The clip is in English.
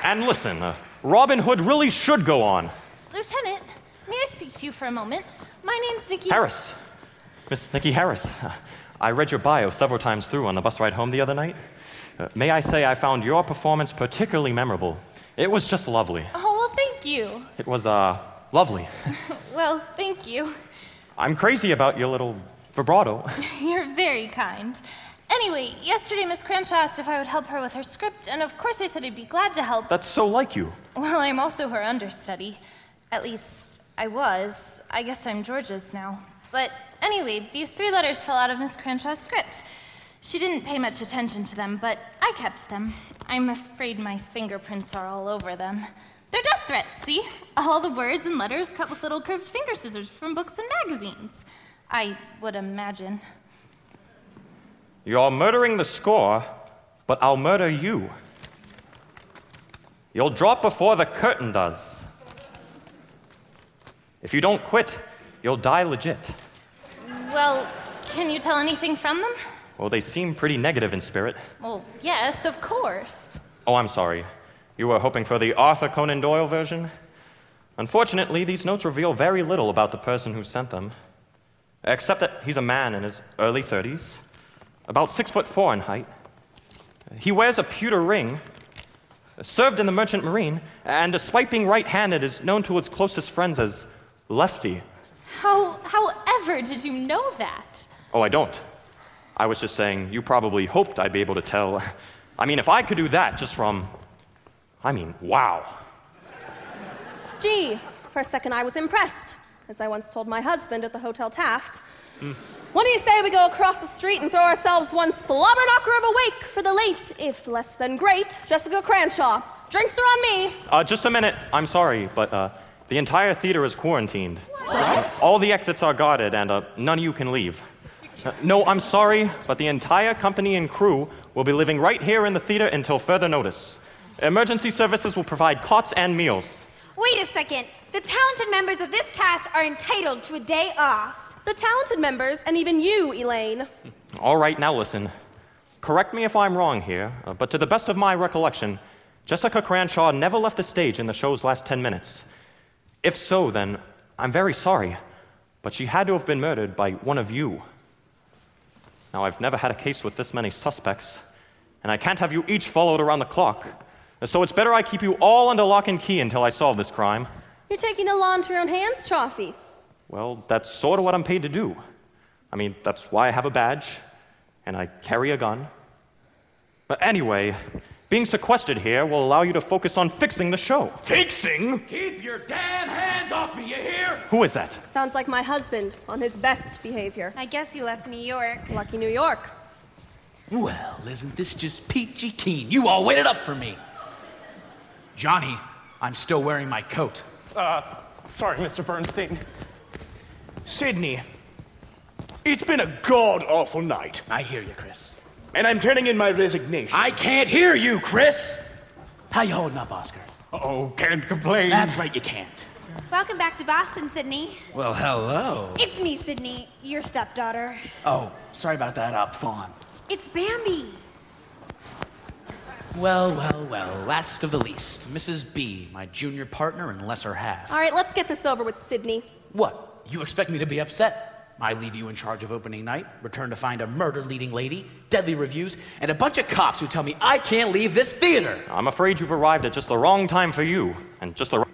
And listen, Robin Hood really should go on. Lieutenant, may I speak to you for a moment? My name's Niki... Harris. Miss Niki Harris. I read your bio several times through on the bus ride home the other night. May I say I found your performance particularly memorable. It was just lovely. Oh, well, thank you. It was, lovely. Well, thank you. I'm crazy about your little vibrato. You're very kind. Anyway, yesterday Miss Cranshaw asked if I would help her with her script, and of course I said I'd be glad to help. That's so like you. Well, I'm also her understudy. At least, I was. I guess I'm George's now. But anyway, these 3 letters fell out of Miss Cranshaw's script. She didn't pay much attention to them, but I kept them. I'm afraid my fingerprints are all over them. They're death threats, see? All the words and letters cut with little curved finger scissors from books and magazines. I would imagine. You're murdering the score, but I'll murder you. You'll drop before the curtain does. If you don't quit, you'll die legit. Well, can you tell anything from them? Well, they seem pretty negative in spirit. Well, yes, of course. Oh, I'm sorry. You were hoping for the Arthur Conan Doyle version? Unfortunately, these notes reveal very little about the person who sent them, except that he's a man in his early 30s, about 6'4" in height. He wears a pewter ring, served in the Merchant Marine, and despite being right-handed, is known to his closest friends as Lefty. However did you know that? Oh, I don't. I was just saying, you probably hoped I'd be able to tell. I mean, if I could do that just from... wow. Gee, for a second I was impressed, as I once told my husband at the Hotel Taft. What do you say we go across the street and throw ourselves one slobber knocker of a wake for the late, if less than great, Jessica Cranshaw? Drinks are on me. Just a minute. I'm sorry, but the entire theater is quarantined. What? All the exits are guarded, and none of you can leave. No, I'm sorry, but the entire company and crew will be living right here in the theater until further notice. Emergency services will provide cots and meals. Wait a second. The talented members of this cast are entitled to a day off. The talented members, and even you, Elaine. All right, now listen. Correct me if I'm wrong here, but to the best of my recollection, Jessica Cranshaw never left the stage in the show's last 10 minutes. If so, then I'm very sorry, but she had to have been murdered by one of you. Now, I've never had a case with this many suspects, and I can't have you each followed around the clock. So it's better I keep you all under lock and key until I solve this crime. You're taking the law into your own hands, Cioffi. Well, that's sort of what I'm paid to do. I mean, that's why I have a badge, and I carry a gun. But anyway, being sequestered here will allow you to focus on fixing the show. Fixing? Keep your damn hands off me, you hear? Who is that? Sounds like my husband, on his best behavior. I guess he left New York. Lucky New York. Well, isn't this just peachy keen? You all waited up for me. Johnny, I'm still wearing my coat. Sorry, Mr. Bernstein. Sidney, it's been a god-awful night. I hear you, Chris. And I'm turning in my resignation. I can't hear you, Chris! How you holding up, Oscar? Oh, can't complain. That's right, you can't. Welcome back to Boston, Sidney. Well, hello. It's me, Sidney, your stepdaughter. Oh, sorry about that, up fawn. It's Bambi. Well, last of the least. Mrs. B, my junior partner and lesser half. All right, let's get this over with, Sidney. What? You expect me to be upset? I leave you in charge of opening night, return to find a murder-leading lady, deadly reviews, and a bunch of cops who tell me I can't leave this theater. I'm afraid you've arrived at just the wrong time for you, and just the